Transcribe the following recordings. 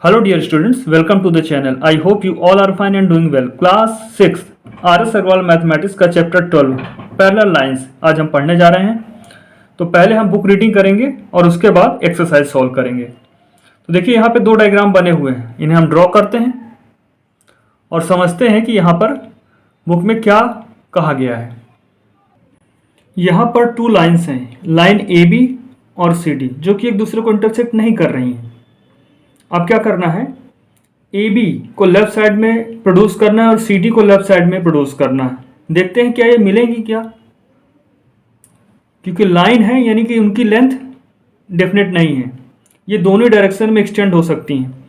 Hello dear students, welcome to the channel. I hope you all are fine and doing well. Class 6 RS Agrawal mathematics का chapter 12 parallel lines आज हम पढ़ने जा रहे हैं। तो पहले हम बुक रीडिंग करेंगे और उसके बाद एक्सरसाइज सॉल्व करेंगे। तो देखिए यहाँ पे दो डायग्राम बने हुए हैं, इन्हें हम ड्रॉ करते हैं और समझते हैं कि यहाँ पर बुक में क्या कहा गया है। यहाँ पर टू लाइंस हैं, लाइन AB और CD, जो कि एक दूसरे को इंटरसेक्ट नहीं कर रही हैं। अब क्या करना है, AB को लेफ्ट साइड में प्रोड्यूस करना है और CD को लेफ्ट साइड में प्रोड्यूस करना है। देखते हैं क्या ये मिलेंगी क्या, क्योंकि लाइन है यानी कि उनकी लेंथ डेफिनेट नहीं है, ये दोनों डायरेक्शन में एक्सटेंड हो सकती हैं।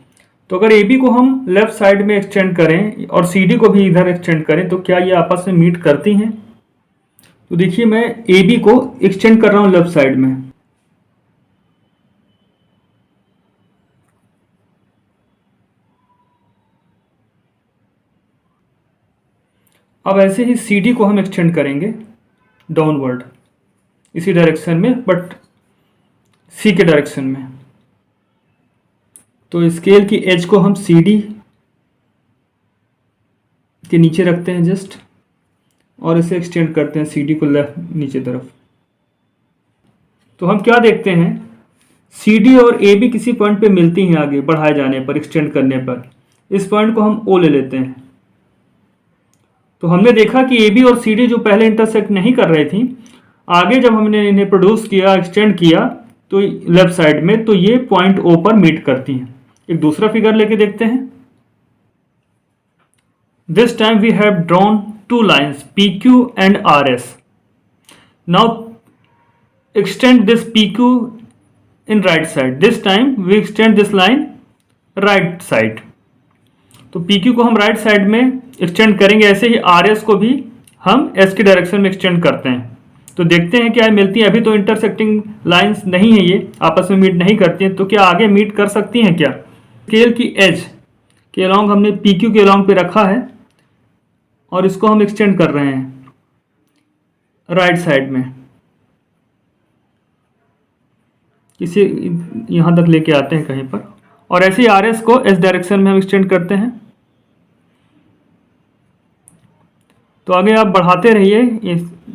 तो अगर AB को हम लेफ्ट साइड में एक्सटेंड करें और CD को भी इधर एक्सटेंड करें तो क्या ये आपस में मीट करती हैं। तो देखिए मैं AB को एक्सटेंड कर रहा हूँ लेफ्ट साइड में, अब ऐसे ही CD को हम एक्सटेंड करेंगे डाउनवर्ड इसी डायरेक्शन में, बट C के डायरेक्शन में। तो स्केल की एज को हम CD के नीचे रखते हैं जस्ट, और इसे एक्सटेंड करते हैं CD को लेफ्ट नीचे तरफ। तो हम क्या देखते हैं, CD और AB किसी पॉइंट पे मिलती हैं आगे बढ़ाए जाने पर, एक्सटेंड करने पर। इस पॉइंट को हम O ले लेते हैं। तो हमने देखा कि AB और CD जो पहले इंटरसेक्ट नहीं कर रही थी, आगे जब हमने इन्हें प्रोड्यूस किया, एक्सटेंड किया तो लेफ्ट साइड में, तो ये पॉइंट O पर मीट करती हैं। एक दूसरा फिगर लेके देखते हैं। This time we have drawn two lines PQ and RS। Now extend this PQ in right side. This time we extend this line right side. तो PQ को हम राइट साइड में एक्सटेंड करेंगे, ऐसे ही RS को भी हम S की डायरेक्शन में एक्सटेंड करते हैं। तो देखते हैं क्या मिलती है। अभी तो इंटरसेक्टिंग लाइंस नहीं है, ये आपस में मीट नहीं करती हैं, तो क्या आगे मीट कर सकती हैं क्या। स्केल की एज के अलॉन्ग हमने PQ के अलॉन्ग पे रखा है और इसको हम एक्सटेंड कर रहे हैं राइट साइड में, इसे यहाँ तक लेके आते हैं कहीं पर, और ऐसे ही RS को S डायरेक्शन में हम एक्सटेंड करते हैं। तो आगे आप बढ़ाते रहिए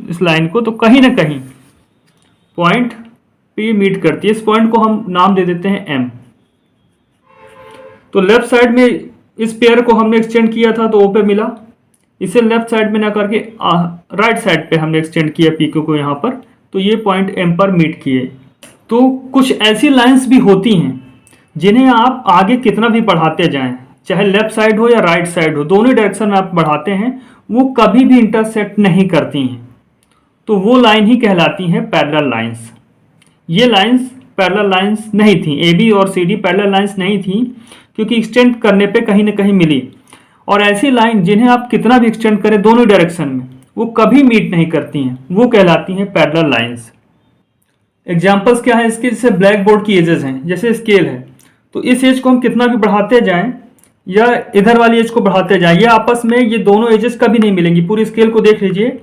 इस लाइन को, तो कहीं ना कहीं पॉइंट पे मीट करती है। इस पॉइंट को हम नाम दे देते हैं M। तो लेफ्ट साइड में इस पेयर को हमने एक्सटेंड किया था तो O पे मिला, इसे लेफ्ट साइड में ना करके राइट साइड पे हमने एक्सटेंड किया PQ को यहाँ पर, तो ये पॉइंट M पर मीट किए। तो कुछ ऐसी लाइंस भी होती हैं जिन्हें आप आगे कितना भी बढ़ाते जाएं, चाहे लेफ्ट साइड हो या राइट साइड हो, दोनों डायरेक्शन में आप बढ़ाते हैं, वो कभी भी इंटरसेक्ट नहीं करती हैं। तो वो लाइन ही कहलाती हैं पैरेलल लाइंस। ये लाइंस पैरेलल लाइंस नहीं थी, AB और CD पैरेलल लाइंस नहीं थी, क्योंकि एक्सटेंड करने पे कहीं ना कहीं मिली। और ऐसी लाइन जिन्हें आप कितना भी एक्सटेंड करें दोनों डायरेक्शन में, वो कभी मीट नहीं करती हैं, वो कहलाती हैं पैरेलल लाइंस। एग्जाम्पल्स क्या है इसके, जैसे ब्लैक बोर्ड की एजेस हैं, जैसे स्केल है, तो इस एज को हम कितना भी बढ़ाते जाएं या इधर वाली एज को बढ़ाते जाएं, ये आपस में ये दोनों एजेस कभी नहीं मिलेंगी। पूरी स्केल को देख लीजिए,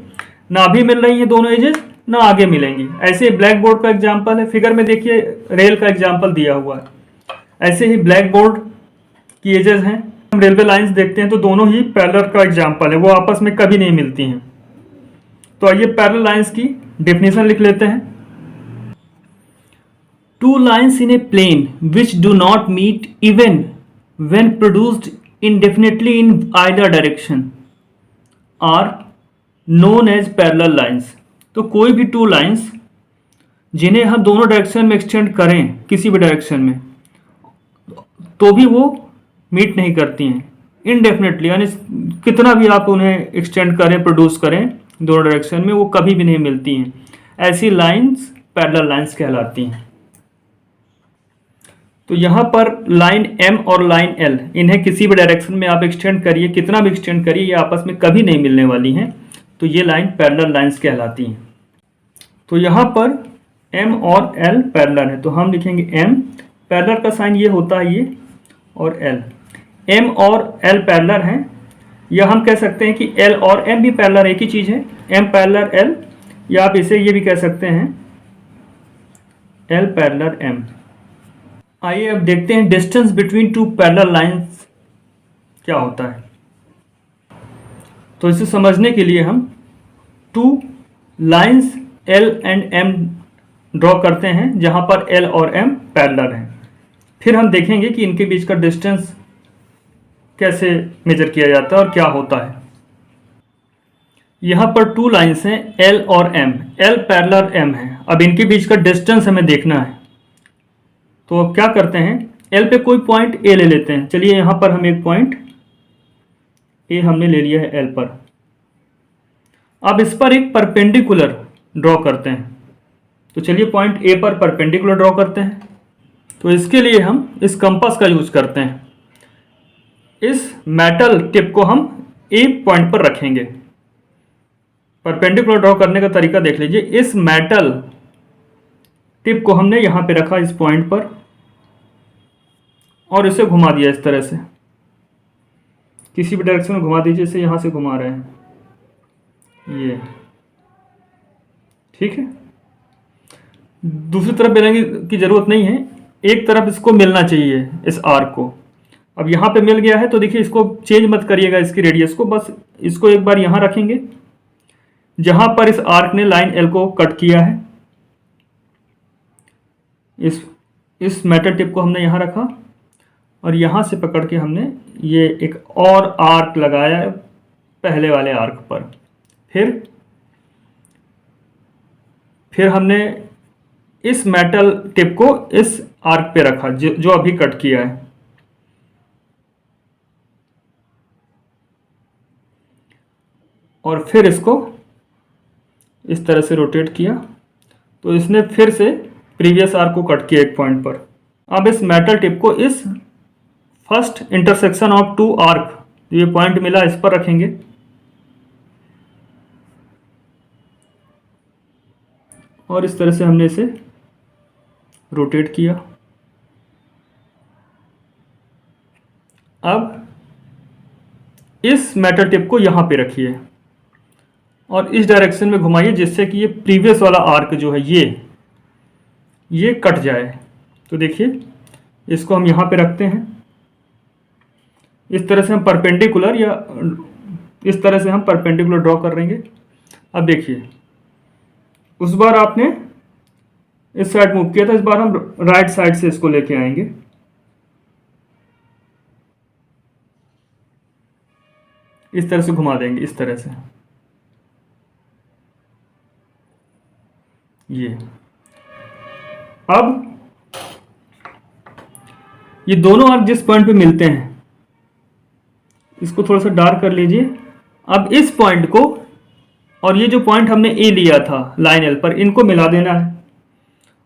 ना अभी मिल रही है दोनों एजेस, ना आगे मिलेंगी। ऐसे ब्लैक बोर्ड का एग्जांपल है, फिगर में देखिए रेल का एग्जांपल दिया हुआ है। ऐसे ही ब्लैक बोर्ड की एजेस हैं, हम रेलवे लाइंस देखते हैं तो दोनों ही पैरेलल का एग्जाम्पल है, वो आपस में कभी नहीं मिलती हैं। तो आइए पैरेलल लाइंस की डेफिनेशन लिख लेते हैं। Two lines in a plane which do not meet even when produced indefinitely in either direction are known as parallel lines। तो कोई भी टू लाइंस जिन्हें हम दोनों डायरेक्शन में एक्सटेंड करें किसी भी डायरेक्शन में, तो भी वो मीट नहीं करती हैं इनडेफिनेटली, यानी कितना भी आप उन्हें एक्सटेंड करें, प्रोड्यूस करें दोनों डायरेक्शन में, वो कभी भी नहीं मिलती हैं। ऐसी लाइंस पैरेलल लाइंस कहलाती हैं। तो यहाँ पर लाइन M और लाइन L, इन्हें किसी भी डायरेक्शन में आप एक्सटेंड करिए, कितना भी एक्सटेंड करिए, ये आपस में कभी नहीं मिलने वाली हैं, तो ये लाइन पैरेलल लाइंस कहलाती हैं। तो यहाँ पर M और L पैरेलल है, तो हम लिखेंगे M, पैरेलल का साइन ये होता है ये, और L। M और L पैरेलल हैं, या हम कह सकते हैं कि L और M भी पैरेलल, एक ही चीज़ है, M पैरेलल L, या आप इसे ये भी कह सकते हैं L पैरेलल M। आइए अब देखते हैं distance between two parallel lines क्या होता है। तो इसे समझने के लिए हम two lines L and M draw करते हैं जहां पर L और M पैरेलल हैं। फिर हम देखेंगे कि इनके बीच का डिस्टेंस कैसे मेजर किया जाता है और क्या होता है। यहाँ पर टू लाइंस हैं L और M, L पैरेलल M है। अब इनके बीच का डिस्टेंस हमें देखना है, तो अब क्या करते हैं, L पे कोई पॉइंट A ले लेते हैं। चलिए यहाँ पर हम एक पॉइंट A हमने ले लिया है L पर। अब इस पर एक परपेंडिकुलर ड्रॉ करते हैं। तो चलिए पॉइंट A पर परपेंडिकुलर ड्रॉ करते हैं। तो इसके लिए हम इस कंपास का यूज करते हैं। इस मेटल टिप को हम A पॉइंट पर रखेंगे। परपेंडिकुलर ड्रॉ करने का तरीका देख लीजिए। इस मेटल टिप को हमने यहाँ पे रखा इस पॉइंट पर और इसे घुमा दिया इस तरह से। किसी भी डायरेक्शन में घुमा दीजिए, इसे यहाँ से घुमा रहे हैं ये, ठीक है। दूसरी तरफ मिलाने की जरूरत नहीं है, एक तरफ इसको मिलना चाहिए इस आर्क को। अब यहाँ पे मिल गया है तो देखिए इसको चेंज मत करिएगा इसकी रेडियस को, बस इसको एक बार यहाँ रखेंगे जहां पर इस आर्क ने लाइन L को कट किया है। इस मेटल टिप को हमने यहाँ रखा और यहाँ से पकड़ के हमने ये एक और आर्क लगाया है पहले वाले आर्क पर। फिर हमने इस मेटल टिप को इस आर्क पे रखा जो अभी कट किया है। और फिर इसको इस तरह से रोटेट किया तो इसने फिर से प्रीवियस आर्क को कट किया एक पॉइंट पर। अब इस मेटल टिप को इस first intersection of two arc, ये पॉइंट मिला, इस पर रखेंगे। और इस तरह से हमने इसे रोटेट किया। अब इस मेटल टिप को यहां पे रखिए और इस डायरेक्शन में घुमाइए जिससे कि ये प्रीवियस वाला आर्क जो है ये कट जाए। तो देखिए इसको हम यहाँ पे रखते हैं। इस तरह से हम परपेंडिकुलर या इस तरह से हम परपेंडिकुलर ड्रॉ कर लेंगे। अब देखिए उस बार आपने इस साइड मूव किया था, इस बार हम राइट साइड से इसको लेके आएंगे। इस तरह से घुमा देंगे, इस तरह से ये। अब ये दोनों आर्क जिस पॉइंट पे मिलते हैं इसको थोड़ा सा डार्क कर लीजिए। अब इस पॉइंट को और ये जो पॉइंट हमने ए लिया था लाइन एल पर, इनको मिला देना है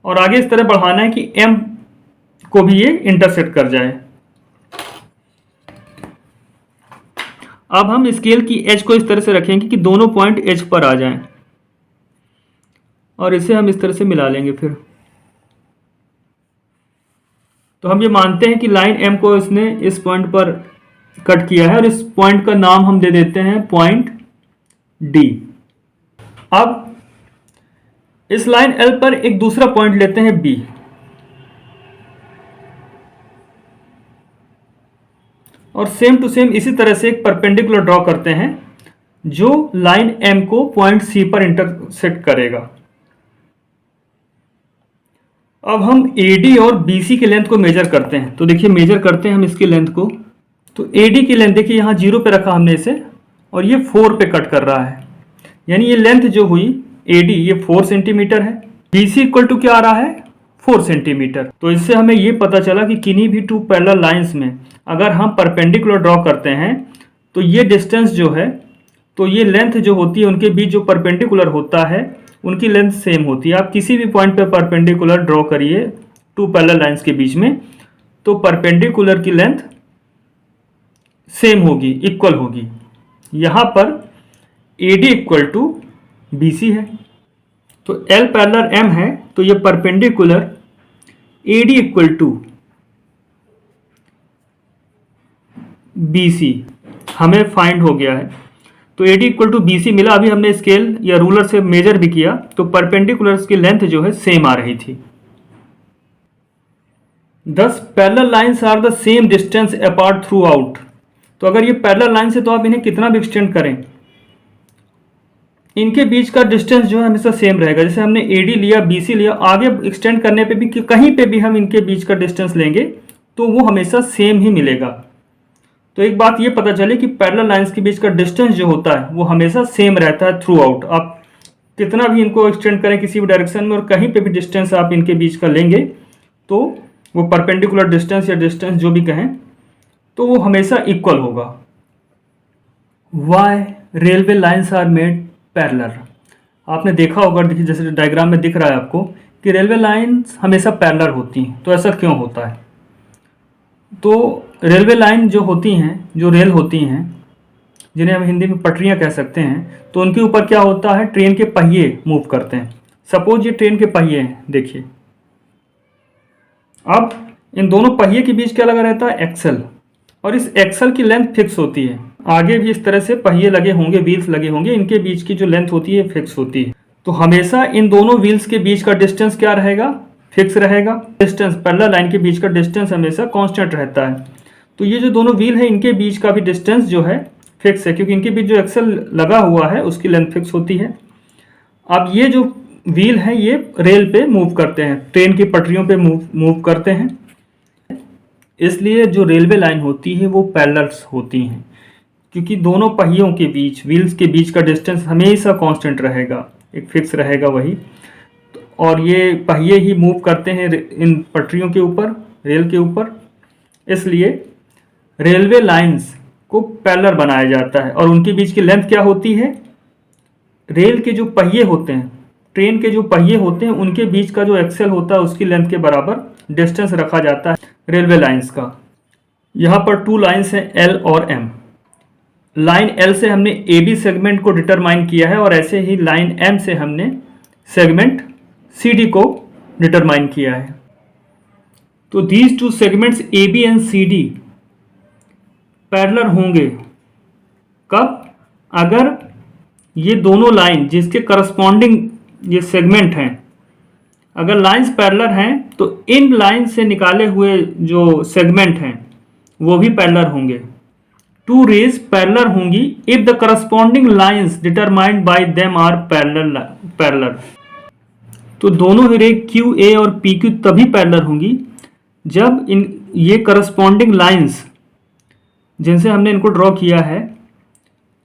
और आगे इस तरह बढ़ाना है कि एम को भी ये इंटरसेक्ट कर जाए। अब हम स्केल की एज को इस तरह से रखेंगे कि दोनों पॉइंट एज पर आ जाएं और इसे हम इस तरह से मिला लेंगे। फिर तो हम ये मानते हैं कि लाइन एम को इसने इस पॉइंट पर कट किया है और इस पॉइंट का नाम हम दे देते हैं पॉइंट डी। अब इस लाइन एल पर एक दूसरा पॉइंट लेते हैं बी और सेम टू सेम इसी तरह से एक परपेंडिकुलर ड्रॉ करते हैं जो लाइन एम को पॉइंट सी पर इंटरसेक्ट करेगा। अब हम AD और BC के लेंथ को मेजर करते हैं। तो देखिए मेजर करते हैं हम इसकी लेंथ को। तो AD की लेंथ देखिए यहाँ 0 पे रखा हमने इसे और ये 4 पे कट कर रहा है, यानी ये लेंथ जो हुई AD ये 4 सेंटीमीटर है। BC इक्वल टू क्या आ रहा है, 4 सेंटीमीटर। तो इससे हमें ये पता चला कि किन्हीं भी टू पैरेलल लाइंस में अगर हम परपेंडिकुलर ड्रॉ करते हैं तो ये डिस्टेंस जो है, तो ये लेंथ जो होती है उनके बीच जो परपेंडिकुलर होता है उनकी लेंथ सेम होती है। आप किसी भी पॉइंट पे परपेंडिकुलर ड्रॉ करिए टू पैरेलल लाइंस के बीच में, तो परपेंडिकुलर की लेंथ सेम होगी, इक्वल होगी। यहाँ पर AD इक्वल टू BC है, तो L पैरेलल M है, तो ये perpendicular AD equal to BC हमें फाइंड हो गया है। तो AD इक्वल टू BC मिला। अभी हमने स्केल या रूलर से मेजर भी किया तो परपेंडिकुलर्स की लेंथ जो है सेम आ रही थी। दस parallel lines are the same distance apart throughout. तो अगर ये पैरेलल लाइन है तो आप इन्हें कितना भी एक्सटेंड करें, इनके बीच का डिस्टेंस जो है हमेशा सेम रहेगा। जैसे हमने AD लिया, BC लिया, आगे एक्सटेंड करने पे भी कहीं पे भी हम इनके बीच का डिस्टेंस लेंगे तो वो हमेशा सेम ही मिलेगा। तो एक बात ये पता चले कि पैरेलल लाइंस के बीच का डिस्टेंस जो होता है वो हमेशा सेम रहता है थ्रू आउट। आप कितना भी इनको एक्सटेंड करें किसी भी डायरेक्शन में और कहीं पे भी डिस्टेंस आप इनके बीच का लेंगे तो वो परपेंडिकुलर डिस्टेंस या डिस्टेंस जो भी कहें तो वो हमेशा इक्वल होगा। Why railway lines are made parallel. आपने देखा होगा, देखिए जैसे डायग्राम में दिख रहा है आपको कि रेलवे लाइन्स हमेशा पैरेलल होती हैं। तो ऐसा क्यों होता है? तो रेलवे लाइन जो होती हैं, जो रेल होती हैं, जिन्हें हम हिंदी में पटरियां कह सकते हैं, तो उनके ऊपर क्या होता है, ट्रेन के पहिए मूव करते हैं। सपोज ये ट्रेन के पहिए हैं, देखिए अब इन दोनों पहिए के बीच क्या लगा रहता है, एक्सल, और इस एक्सल की लेंथ फिक्स होती है। आगे भी इस तरह से पहिए लगे होंगे, व्हील्स लगे होंगे, इनके बीच की जो लेंथ होती है फिक्स होती है। तो हमेशा इन दोनों व्हील्स के बीच का डिस्टेंस क्या रहेगा, फिक्स रहेगा। डिस्टेंस पैरेलल लाइन के बीच का डिस्टेंस हमेशा कांस्टेंट रहता है। तो ये जो दोनों व्हील है इनके बीच का भी डिस्टेंस जो है फिक्स है, क्योंकि इनके बीच जो एक्सल लगा हुआ है उसकी लेंथ फिक्स होती है। अब ये जो व्हील है ये रेल पे मूव करते हैं, ट्रेन की पटरियों पे मूव करते हैं, इसलिए जो रेलवे लाइन होती है वो पैरेलल्स होती हैं, क्योंकि दोनों पहियों के बीच, व्हील्स के बीच का डिस्टेंस हमेशा कांस्टेंट रहेगा, एक फिक्स रहेगा वही। और ये पहिए ही मूव करते हैं इन पटरियों के ऊपर, रेल के ऊपर, इसलिए रेलवे लाइंस को पैरेलल बनाया जाता है। और उनके बीच की लेंथ क्या होती है, रेल के जो पहिए होते हैं, ट्रेन के जो पहिए होते हैं, उनके बीच का जो एक्सेल होता है उसकी लेंथ के बराबर डिस्टेंस रखा जाता है रेलवे लाइंस का। यहाँ पर 2 लाइंस हैं L और M। लाइन L से हमने AB सेगमेंट को डिटरमाइन किया है और ऐसे ही लाइन M से हमने सेगमेंट CD को डिटरमाइन किया है। तो these 2 segments AB and CD parallel होंगे कब, अगर ये दोनों लाइन जिसके करस्पॉन्डिंग ये सेगमेंट हैं, अगर लाइंस पैरेलल हैं तो इन लाइन से निकाले हुए जो सेगमेंट हैं वो भी पैरेलल होंगे। 2 रेज पैरेलल होंगी if the corresponding lines determined by them are parallel. तो दोनों ही रे QA और PQ तभी पैरेलल होंगी जब इन ये करस्पॉन्डिंग लाइंस जिनसे हमने इनको ड्रॉ किया है,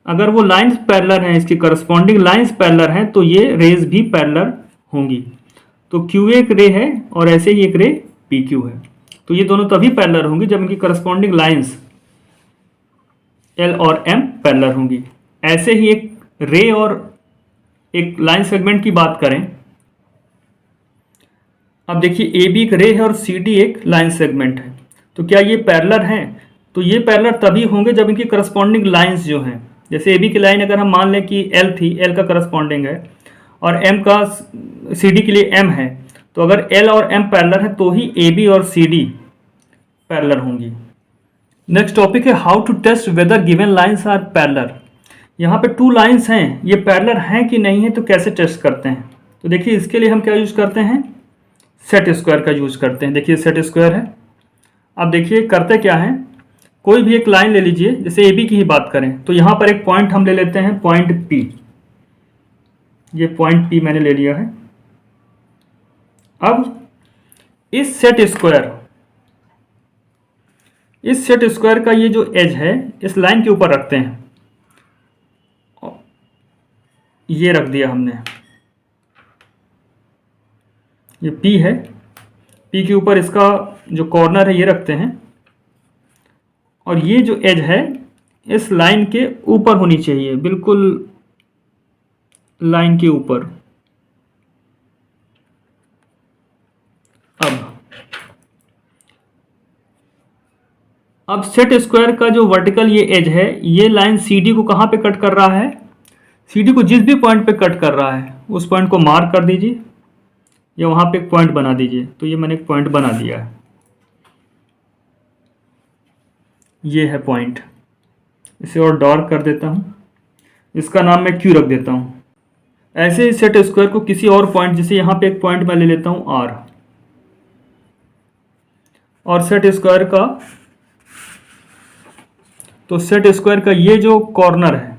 अगर वो लाइंस पैरेलल हैं, इसकी करस्पॉन्डिंग लाइंस पैरेलल हैं, तो ये रेज भी पैरेलल होंगी। तो QA एक रे है और ऐसे ही एक रे PQ है। तो ये दोनों तभी पैरेलल होंगी जब इनकी करस्पॉन्डिंग लाइंस L और M पैरेलल होंगी। ऐसे ही एक रे और एक लाइन सेगमेंट की बात करें, अब देखिए AB एक रे है और CD एक लाइन सेगमेंट है। तो क्या ये पैरेलल हैं? तो ये पैरेलल तभी होंगे जब इनकी करस्पॉन्डिंग लाइंस जो हैं, जैसे AB की लाइन अगर हम मान लें कि L थी, L का करस्पॉन्डिंग है, और M का CD के लिए M है, तो अगर L और M पैरेलल है तो ही AB और CD पैरेलल होंगी। नेक्स्ट टॉपिक है how to test whether given lines are parallel. यहाँ पे 2 लाइंस हैं, ये पैरेलल हैं कि नहीं है, तो कैसे टेस्ट करते हैं? तो देखिए इसके लिए हम क्या यूज करते हैं, सेट स्क्वायर का यूज करते हैं। देखिए सेट स्क्वायर है। अब देखिए करते क्या है, कोई भी एक लाइन ले लीजिए, जैसे AB की ही बात करें तो यहाँ पर एक पॉइंट हम ले लेते हैं, पॉइंट P। ये पॉइंट P मैंने ले लिया है। अब इस सेट स्क्वायर का ये जो एज है इस लाइन के ऊपर रखते हैं, ये रख दिया हमने, ये P है, P के ऊपर इसका जो कॉर्नर है ये रखते हैं, और ये जो एज है इस लाइन के ऊपर होनी चाहिए, बिल्कुल लाइन के ऊपर। अब सेट स्क्वायर का जो वर्टिकल ये एज है, ये लाइन CD को कहाँ पे कट कर रहा है, CD को जिस भी पॉइंट पे कट कर रहा है उस पॉइंट को मार्क कर दीजिए या वहाँ पे एक पॉइंट बना दीजिए। तो ये मैंने एक पॉइंट बना दिया है, ये है पॉइंट। इसे और डार्क कर देता हूँ, इसका नाम मैं Q रख देता हूँ। ऐसे ही सेट स्क्वायर को किसी और पॉइंट, जैसे यहाँ पे एक पॉइंट मैं ले लेता हूँ R। और सेट स्क्वायर का, तो सेट स्क्वायर का ये जो कॉर्नर है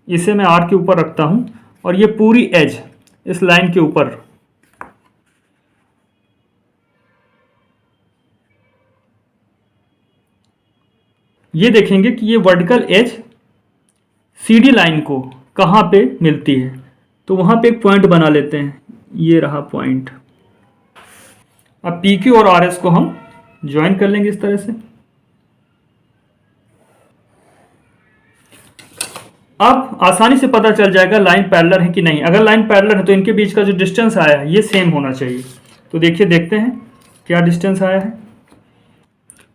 इसे मैं आर के ऊपर रखता हूं और ये पूरी एज इस लाइन के ऊपर, ये देखेंगे कि ये वर्टिकल एज सीडी लाइन को कहाँ पे मिलती है। तो वहाँ पे एक पॉइंट बना लेते हैं, ये रहा पॉइंट। अब पी क्यू और आर एस को हम ज्वाइन कर लेंगे इस तरह से। अब आसानी से पता चल जाएगा लाइन पैरेलल है कि नहीं। अगर लाइन पैरेलल है तो इनके बीच का जो डिस्टेंस आया है ये सेम होना चाहिए। तो देखिए, देखते हैं क्या डिस्टेंस आया है।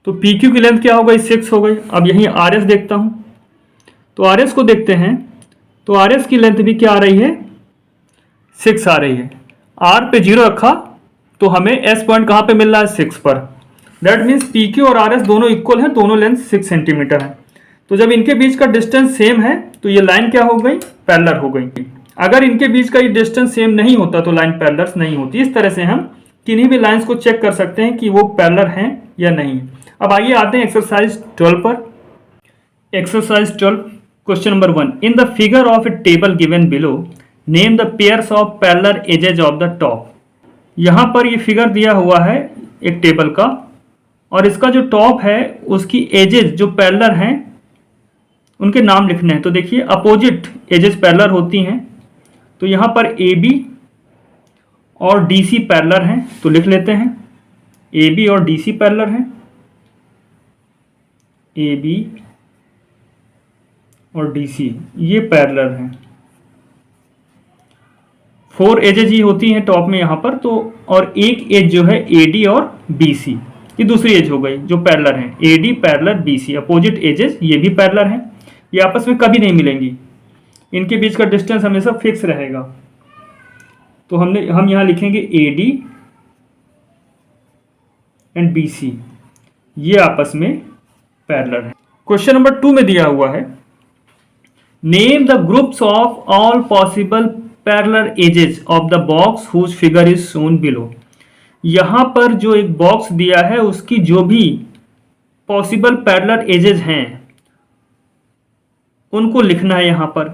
तो पी क्यू की लेंथ क्या हो गई, 6 हो गई। अब यहीं आर एस देखता हूं, तो आर एस को देखते हैं। तो आर एस की लेंथ भी क्या आ रही है, 6 आ रही है। आर पे 0 रखा तो हमें एस पॉइंट कहाँ पे मिल रहा है, 6 पर। दैट मीन्स पी क्यू और आर एस दोनों इक्वल हैं, दोनों लेंथ 6 सेंटीमीटर है। तो जब इनके बीच का डिस्टेंस सेम है तो ये लाइन क्या हो गई, पैरेलल हो गई। अगर इनके बीच का ये डिस्टेंस सेम नहीं होता तो लाइन पैरेलल नहीं होती। इस तरह से हम किन्हीं भी लाइंस को चेक कर सकते हैं कि वो पैरेलल हैं या नहीं। अब आइए आते हैं एक्सरसाइज 12 पर। Exercise 12 question number 1, in the figure of A table given below name the pairs of parallel edges of the top. यहाँ पर ये फिगर दिया हुआ है एक टेबल का, और इसका जो टॉप है उसकी एजेज जो पैरेलल हैं उनके नाम लिखने हैं। तो देखिए, अपोजिट एजेस पैरेलल होती हैं। तो यहाँ पर ए बी और डी सी पैरेलल हैं, तो लिख लेते हैं ए बी और डी सी पैरेलल हैं, ए बी और डी सी ये पैरेलल हैं। 4 एजेज ही होती हैं टॉप में यहाँ पर। तो और एक एज जो है ए डी और बी सी, ये दूसरी एज हो गई जो पैरेलल है। A D parallel B C, opposite edges ये भी पैरेलल हैं, ये आपस में कभी नहीं मिलेंगी। इनके बीच का डिस्टेंस हमेशा फिक्स रहेगा। तो हम यहाँ लिखेंगे A D and B C, ये आपस में पैरेलल है। क्वेश्चन नंबर 2 में दिया हुआ है, name the groups of all possible parallel edges of the box whose figure is shown below. यहां पर जो एक बॉक्स दिया है उसकी जो भी पॉसिबल पैरेलल एजेस हैं उनको लिखना है यहाँ पर।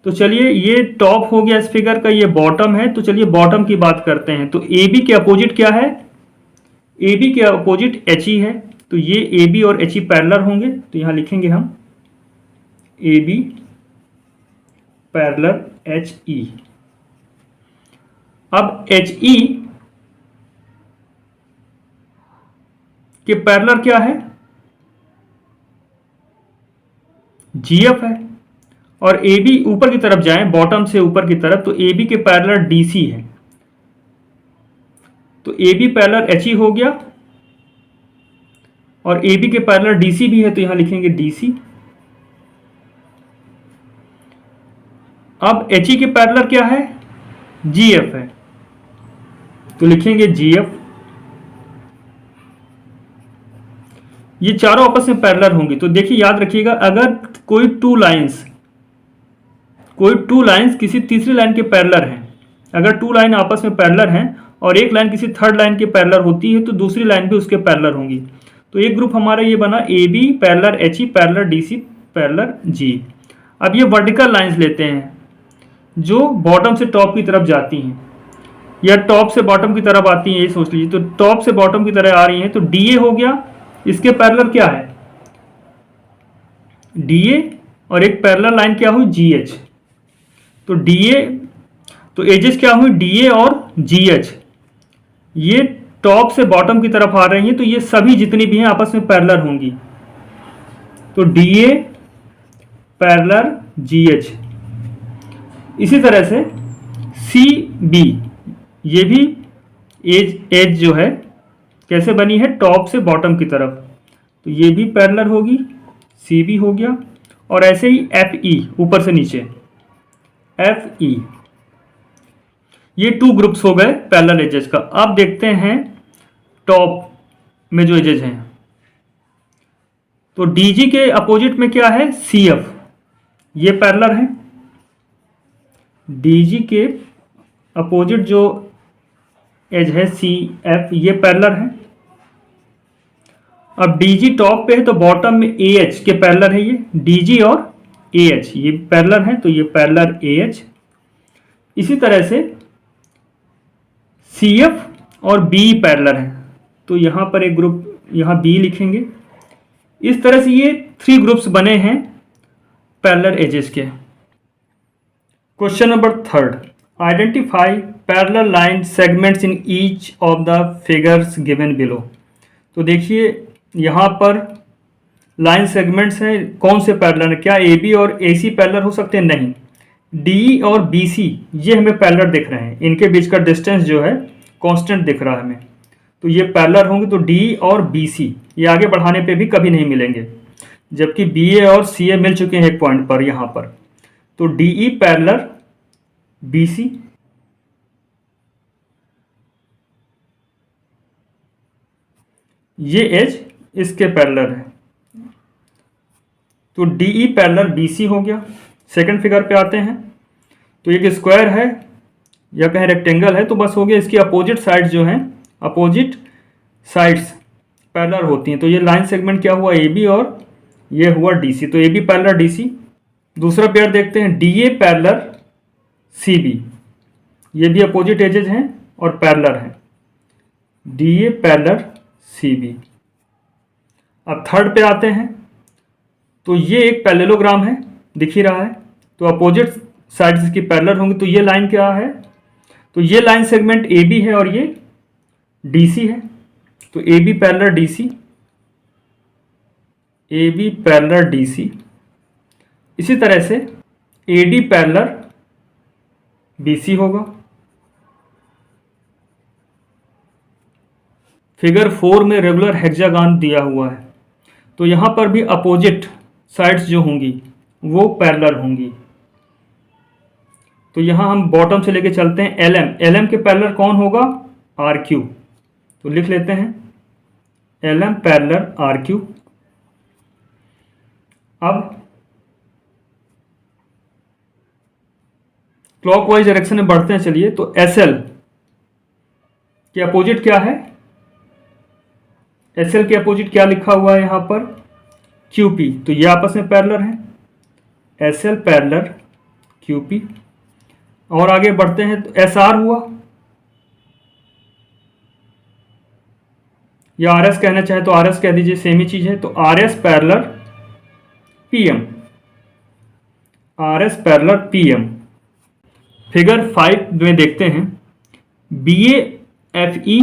तो चलिए, ये टॉप हो गया इस फिगर का, ये बॉटम है। तो चलिए बॉटम की बात करते हैं। तो ए बी के अपोजिट क्या है, ए बी के अपोजिट एच ई है। तो ये ए बी और एच ई पैरेलल होंगे। तो यहाँ लिखेंगे हम A B parallel H E. अब एच ई के पैरेलल क्या है, जी एफ है। और ए बी ऊपर की तरफ जाएं, बॉटम से ऊपर की तरफ, तो ए बी के पैरेलल डी सी है। तो A B parallel H E हो गया और ए बी के पैरेलल डी सी भी है। तो यहां लिखेंगे डी सी। अब एच ई के पैरेलल क्या है, जी एफ है। तो लिखेंगे जी एफ। ये चारों आपस में पैरेलल होंगी। तो देखिए, याद रखिएगा, अगर कोई टू लाइंस किसी तीसरी लाइन के पैरेलल हैं, अगर 2 लाइन आपस में पैरेलल हैं और एक लाइन किसी थर्ड लाइन के पैरेलल होती है तो दूसरी लाइन भी उसके पैरेलल होंगी। तो एक ग्रुप हमारा ये बना, A B parallel H E parallel D C parallel G. अब ये वर्टिकल लाइंस लेते हैं जो बॉटम से टॉप की तरफ जाती हैं या टॉप से बॉटम की तरफ आती हैं, ये सोच लीजिए। तो टॉप से बॉटम की तरफ आ रही हैं। तो डी ए हो गया, इसके पैरेलल क्या है, डी ए, और एक पैरेलल लाइन क्या हुई, जी एच। तो डी ए, तो एजेस क्या हुई, डी ए और जी एच, ये टॉप से बॉटम की तरफ आ रही हैं। तो ये सभी जितनी भी हैं आपस में पैरेलल होंगी। तो D A parallel ji H. इसी तरह से सी बी, ये भी एज जो है कैसे बनी है, टॉप से बॉटम की तरफ। तो ये भी पैरेलल होगी, सी बी हो गया। और ऐसे ही एफ ई, ऊपर से नीचे एफ ई, ये 2 ग्रुप्स हो गए पैरेलल एजेस का। अब देखते हैं टॉप में जो एजेस हैं। तो डीजी के अपोजिट में क्या है, सी एफ, ये पैरेलल है। डीजी के अपोजिट जो एज है सी एफ, ये पैरेलल है। अब DG टॉप पे है तो बॉटम में AH के पैरेलल है, ये DG और AH ये पैरेलल है, तो ये पैरेलल AH। इसी तरह से CF और B पैरेलल है, तो यहाँ पर एक ग्रुप, यहाँ B लिखेंगे। इस तरह से ये 3 ग्रुप्स बने हैं पैरेलल एजेस के। Question number 3, identify parallel line segments in each of the figures given below. तो देखिए यहाँ पर लाइन सेगमेंट्स हैं, कौन से पैरेलल है, क्या AB और AC पैरेलल हो सकते हैं? नहीं। DE और BC ये हमें पैरेलल दिख रहे हैं, इनके बीच का डिस्टेंस जो है कांस्टेंट दिख रहा है हमें, तो ये पैरेलल होंगे। तो DE और BC ये आगे बढ़ाने पे भी कभी नहीं मिलेंगे, जबकि BA और CA मिल चुके हैं एक पॉइंट पर यहाँ पर। तो DE पैरेलल BC, ये एज इसके पैरेलल है, तो DE पैरेलल BC हो गया। सेकंड फिगर पे आते हैं, तो एक स्क्वायर है या कहें रेक्टेंगल है, तो बस हो गया, इसकी अपोजिट साइड्स जो हैं, अपोजिट साइड्स पैरेलल होती हैं। तो ये लाइन सेगमेंट क्या हुआ, AB और ये हुआ DC, तो AB पैरेलल DC। दूसरा पेयर देखते हैं, DA पैरेलल CB, ये भी अपोजिट एजेस हैं और पैरेलल हैं, DA पैरेलल CB। अब थर्ड पे आते हैं, तो ये एक पैरेललोग्राम है, दिख ही रहा है, तो अपोजिट साइड्स की पैरेलल होंगी। तो ये लाइन क्या है, तो ये लाइन सेगमेंट AB है और ये DC है, तो AB parallel DC, AB parallel DC। इसी तरह से AD पैरेलल BC होगा। फिगर 4 में रेगुलर हेक्सागन दिया हुआ है, तो यहाँ पर भी अपोजिट साइड्स जो होंगी वो पैरेलल होंगी। तो यहाँ हम बॉटम से लेके चलते हैं LM के पैरेलल कौन होगा, RQ, तो लिख लेते हैं LM पैरेलल RQ। अब क्लॉकवाइज डायरेक्शन में बढ़ते हैं, चलिए। तो SL के अपोजिट क्या है, SL के अपोजिट क्या लिखा हुआ है यहाँ पर, QP, तो ये आपस में पैरेलल है, SL पैरेलल QP। और आगे बढ़ते हैं, तो SR हुआ, या RS कहना चाहे तो RS कह दीजिए, सेम ही चीज है। तो RS parallel PM, RS parallel PM। Figure 5 में देखते हैं, BA FE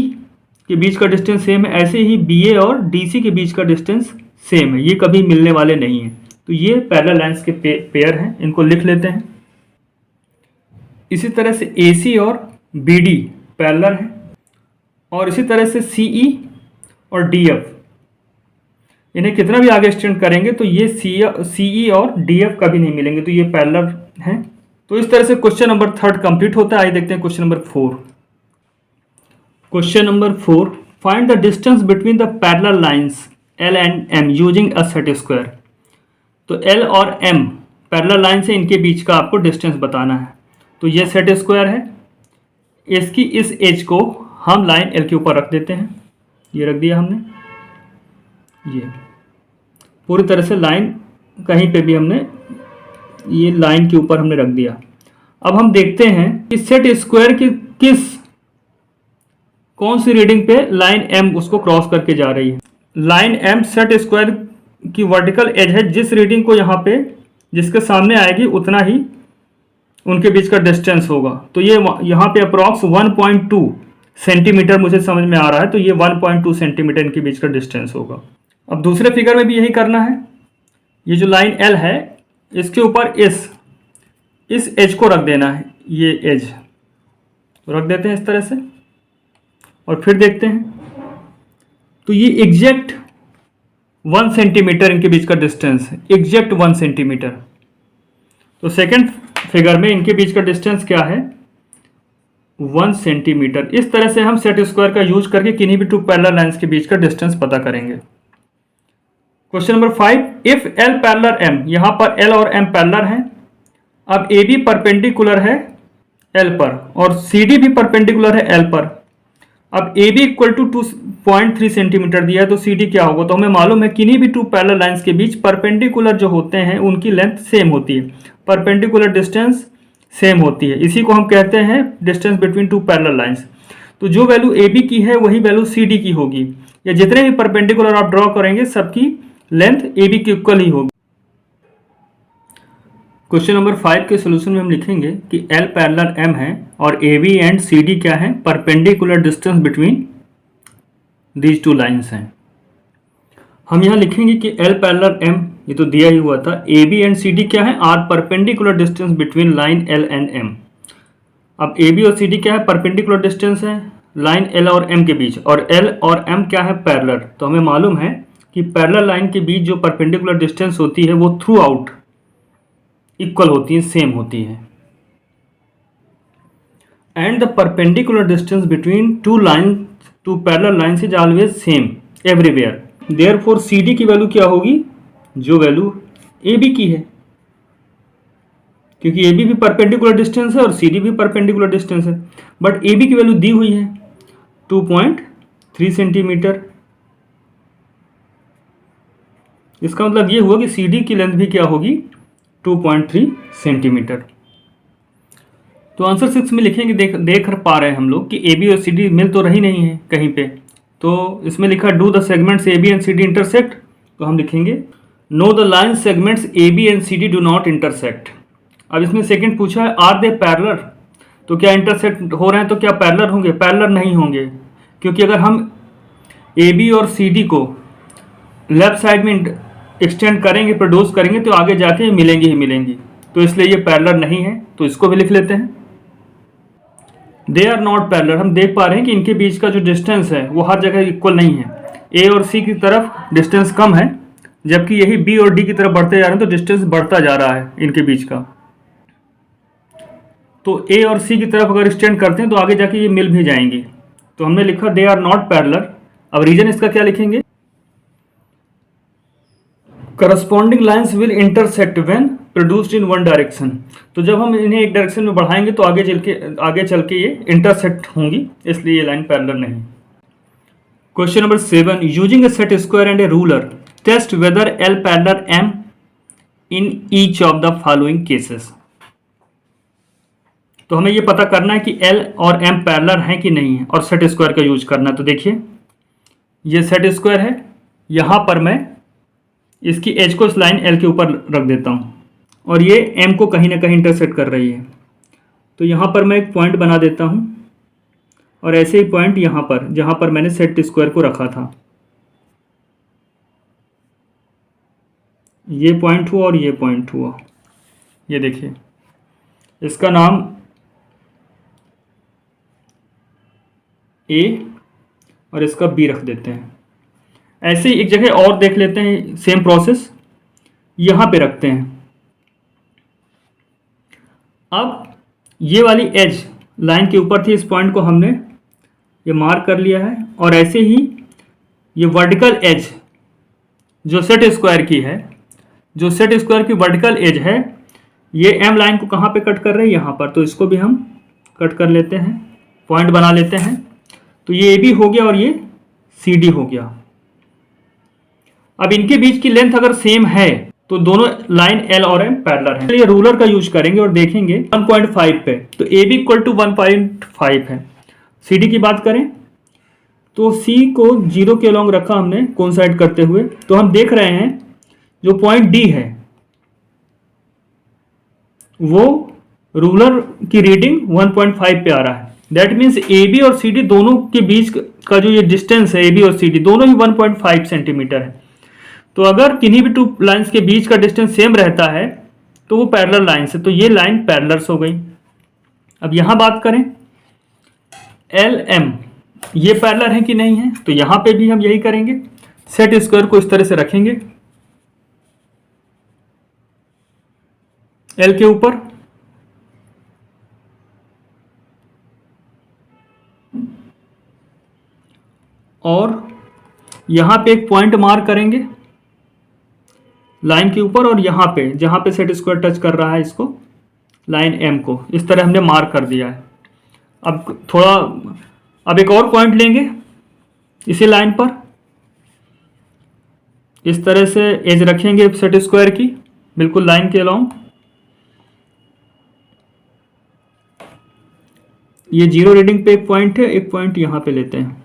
के बीच का डिस्टेंस सेम है, ऐसे ही BA और DC के बीच का डिस्टेंस सेम है, ये कभी मिलने वाले नहीं हैं। तो ये पैरेलल लाइंस के पेयर हैं, इनको लिख लेते हैं। इसी तरह से AC और BD पैरेलल हैं, और इसी तरह से CE और DF, इन्हें कितना भी आगे एक्सटेंड करेंगे तो ये CE और DF कभी नहीं मिलेंगे, तो ये पैरेलल हैं। तो इस तरह से क्वेश्चन नंबर 3 कंप्लीट होता है। आइए देखते हैं question number 4। Question number 4, find the distance between the parallel lines L and M using a set square. तो L और M पैरेलल लाइन से इनके बीच का आपको डिस्टेंस बताना है। तो ये सेट स्क्वायर है, इसकी इस एज को हम लाइन L के ऊपर रख देते हैं, ये रख दिया हमने, ये पूरी तरह से लाइन कहीं पे भी हमने ये लाइन के ऊपर हमने रख दिया। अब हम देखते हैं कि सेट स्क्वायर की कौन सी रीडिंग पे लाइन M उसको क्रॉस करके जा रही है। लाइन M सेट स्क्वायर की वर्टिकल एज है, जिस रीडिंग को यहाँ पे जिसके सामने आएगी उतना ही उनके बीच का डिस्टेंस होगा। तो ये यहाँ पे अप्रॉक्स 1.2 सेंटीमीटर मुझे समझ में आ रहा है, तो ये 1.2 सेंटीमीटर इनके बीच का डिस्टेंस होगा। अब दूसरे फिगर में भी यही करना है, ये जो लाइन L है इसके ऊपर इस एज को रख देना है, ये एज तो रख देते हैं इस तरह से, और फिर देखते हैं तो ये एग्जैक्ट 1 सेंटीमीटर इनके बीच का डिस्टेंस है, एग्जैक्ट 1 सेंटीमीटर। तो सेकंड फिगर में इनके बीच का डिस्टेंस क्या है, 1 सेंटीमीटर। इस तरह से हम सेट स्क्वायर का यूज करके किन्हीं भी 2 पैरेलल लाइंस के बीच का डिस्टेंस पता करेंगे। Question number 5, if L parallel M, यहाँ पर L और M पैरेलल हैं। अब AB परपेंडिकुलर है L पर और CD भी परपेंडिकुलर है L पर, अब A B equal to 2.3 centimetre दिया है तो सी डी क्या होगा, तो हमें मालूम है किन्हीं भी टू पैरेलल लाइंस के बीच परपेंडिकुलर जो होते हैं उनकी लेंथ सेम होती है, परपेंडिकुलर डिस्टेंस सेम होती है, इसी को हम कहते हैं distance between two parallel lines. तो जो वैल्यू ए बी की है वही वैल्यू सी डी की होगी, या जितने भी परपेंडिकुलर आप ड्रॉ करेंगे सबकी लेंथ ए बी के इक्वल ही होगी। क्वेश्चन नंबर 5 के सोल्यूशन में हम लिखेंगे कि L पैरेलल M है और AB एंड CD क्या है, perpendicular distance between these two lines हैं। हम यहाँ लिखेंगे कि L पैरेलल M, ये तो दिया ही हुआ था, AB एंड CD क्या है, our perpendicular distance between line L and M। अब AB और CD क्या है, परपेंडिकुलर डिस्टेंस है लाइन L और M के बीच, और L और M क्या है, पैरेलल। तो हमें मालूम है कि पैरेलल लाइन के बीच जो परपेंडिकुलर डिस्टेंस होती है वो थ्रू आउट इक्वल होती है, सेम होती है। And the perpendicular distance between two parallel lines is always same everywhere, therefore CD की वैल्यू क्या होगी, जो वैल्यू AB की है, क्योंकि AB भी परपेंडिकुलर डिस्टेंस है और CD भी परपेंडिकुलर डिस्टेंस है, बट AB की वैल्यू दी हुई है 2.3 सेंटीमीटर। इसका मतलब ये हुआ कि CD की लेंथ भी क्या होगी, 2.3 सेंटीमीटर। तो आंसर 6 में लिखेंगे, देख पा रहे हैं हम लोग कि AB और CD मिल तो रही नहीं है कहीं पे, तो इसमें लिखा do the segments AB and CD intersect, तो हम लिखेंगे know the line segments AB and CD do not intersect. अब इसमें सेकंड पूछा है आर दे पैरेलल, तो क्या इंटरसेक्ट हो रहे हैं, तो क्या पैरेलल होंगे, पैरेलल नहीं होंगे, क्योंकि अगर हम AB और CD को लेफ्ट साइड में एक्सटेंड करेंगे, प्रोड्यूस करेंगे, तो आगे जाके मिलेंगी ही मिलेंगी, तो इसलिए ये पैरेलल नहीं है, तो इसको भी लिख लेते हैं। दे आर नॉट पैरेलल, हम देख पा रहे हैं कि इनके बीच का जो डिस्टेंस है वो हर जगह इक्वल नहीं है, ए और सी की तरफ डिस्टेंस कम है, जबकि यही बी और डी की तरफ बढ़ते जा रहे हैं, तो डिस्टेंस बढ़ता जा रहा है इनके बीच का। तो ए और सी की तरफ अगर एक्सटेंड करते हैं तो आगे जाके ये मिल भी जाएंगी, तो हमने लिखा दे आर नॉट पैरेलल। अब रीजन इसका क्या लिखेंगे, corresponding lines will intersect when produced in one direction, तो जब हम इन्हें एक डायरेक्शन में बढ़ाएंगे तो आगे चल के ये इंटरसेक्ट होंगी, इसलिए ये लाइन पैरेलल नहीं। Question number 7, using a set square and a ruler test whether L parallel M in each of the following cases. तो हमें ये पता करना है कि L और M पैरेलल हैं कि नहीं है, और सेट स्क्वायर का यूज करना है। तो देखिए ये सेट स्क्वायर है, यहाँ पर मैं इसकी एज को इस लाइन L के ऊपर रख देता हूँ, और ये M को कहीं ना कहीं इंटरसेक्ट कर रही है, तो यहाँ पर मैं एक पॉइंट बना देता हूँ, और ऐसे ही पॉइंट यहाँ पर जहाँ पर मैंने सेट स्क्वायर को रखा था, ये पॉइंट हुआ और ये पॉइंट हुआ, ये देखिए इसका नाम A और इसका B रख देते हैं। ऐसे ही एक जगह और देख लेते हैं, सेम प्रोसेस यहाँ पे रखते हैं। अब ये वाली एज लाइन के ऊपर थी, इस पॉइंट को हमने ये मार्क कर लिया है, और ऐसे ही ये वर्टिकल एज जो सेट स्क्वायर की है, जो सेट स्क्वायर की वर्टिकल एज है, ये M लाइन को कहाँ पे कट कर रहे हैं, यहाँ पर, तो इसको भी हम कट कर लेते हैं, पॉइंट बना लेते हैं। तो ये AB हो गया और ये CD हो गया। अब इनके बीच की लेंथ अगर सेम है तो दोनों लाइन L और M पैरेलल हैं, इसलिए रूलर का यूज करेंगे और देखेंगे 1.5 पे, तो AB इक्वल टू 1.5 है। CD की बात करें तो C को 0 के अलॉन्ग रखा हमने कोइंसाइड करते हुए, तो हम देख रहे हैं जो पॉइंट D है वो रूलर की रीडिंग 1.5 पे आ रहा है। दैट मीन्स AB और CD दोनों के बीच का जो ये डिस्टेंस है, AB और CD दोनों ही 1.5 सेंटीमीटर है। तो अगर किन्हीं भी टू लाइंस के बीच का डिस्टेंस सेम रहता है तो वो पैरेलल लाइंस है, तो ये लाइन पैरेलल्स हो गई। अब यहाँ बात करें LM, ये पैरेलल है कि नहीं है, तो यहाँ पे भी हम यही करेंगे, सेट स्क्वायर को इस तरह से रखेंगे L के ऊपर, और यहाँ पे एक पॉइंट मार्क करेंगे लाइन के ऊपर, और यहाँ पे जहाँ पे सेट स्क्वायर टच कर रहा है इसको लाइन M को इस तरह हमने मार्क कर दिया है। अब थोड़ा अब एक और पॉइंट लेंगे इसी लाइन पर, इस तरह से एज रखेंगे सेट स्क्वायर की बिल्कुल लाइन के अलोंग। ये जीरो रीडिंग पे एक पॉइंट है, एक पॉइंट यहाँ पे लेते हैं।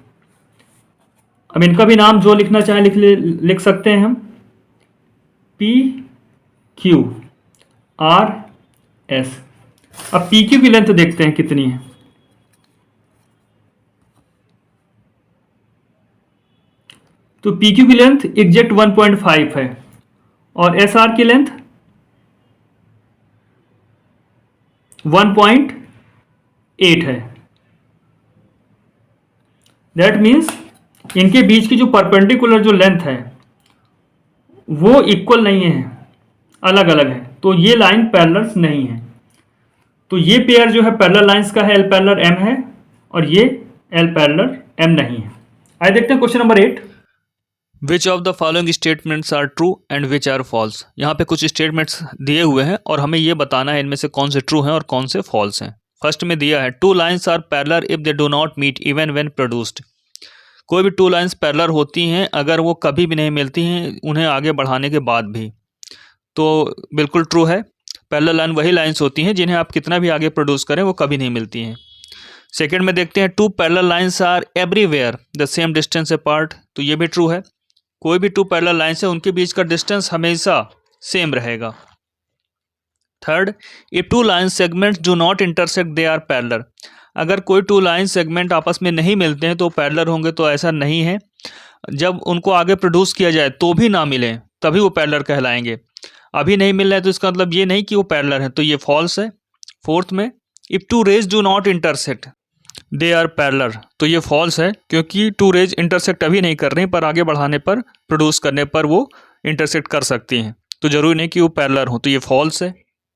अब इनका भी नाम जो लिखना चाहे लिख सकते हैं हम, पी क्यू आर एस। अब पी क्यू की लेंथ देखते हैं कितनी है। तो पी क्यू की लेंथ एग्जैक्ट 1.5 है और एस आर की लेंथ 1.8 है। दैट मीन्स इनके बीच की जो परपेंडिकुलर जो लेंथ है वो इक्वल नहीं है, अलग अलग है। तो ये लाइन पैरेलल्स नहीं है। तो ये पेयर जो है पैरेलल लाइंस का है, एल पैरेलल एम है, और ये एल पैरेलल एम नहीं है। आइए देखते हैं question number 8। Which of the following statements are true and which are false. यहाँ पे कुछ स्टेटमेंट्स दिए हुए हैं और हमें ये बताना है इनमें से कौन से ट्रू हैं और कौन से फॉल्स हैं। फर्स्ट में दिया है two lines are parallel if they do not meet even when produced. कोई भी टू लाइन्स पैरेलल होती हैं अगर वो कभी भी नहीं मिलती हैं उन्हें आगे बढ़ाने के बाद भी, तो बिल्कुल ट्रू है। पैरेलल लाइन वही लाइन्स होती हैं जिन्हें आप कितना भी आगे प्रोड्यूस करें वो कभी नहीं मिलती हैं। सेकेंड में देखते हैं two parallel lines are everywhere the same distance apart. तो ये भी ट्रू है। कोई भी टू पैरेलल लाइन्स है उनके बीच का डिस्टेंस हमेशा सेम रहेगा। Third, if two line segments do not intersect they are parallel. अगर कोई टू लाइन सेगमेंट आपस में नहीं मिलते हैं तो पैरेलल होंगे, तो ऐसा नहीं है। जब उनको आगे प्रोड्यूस किया जाए तो भी ना मिले तभी वो पैरेलल कहलाएंगे। अभी नहीं मिल रहा है तो इसका मतलब ये नहीं कि वो पैरेलल है, तो ये फॉल्स है। फोर्थ में if two rays do not intersect they are parallel. तो ये फॉल्स है क्योंकि टू रेज इंटरसेक्ट अभी नहीं कर रही हैं पर आगे बढ़ाने पर प्रोड्यूस करने पर वो इंटरसेक्ट कर सकती हैं, तो जरूरी नहीं कि वो पैरेलल हो, तो ये फॉल्स है।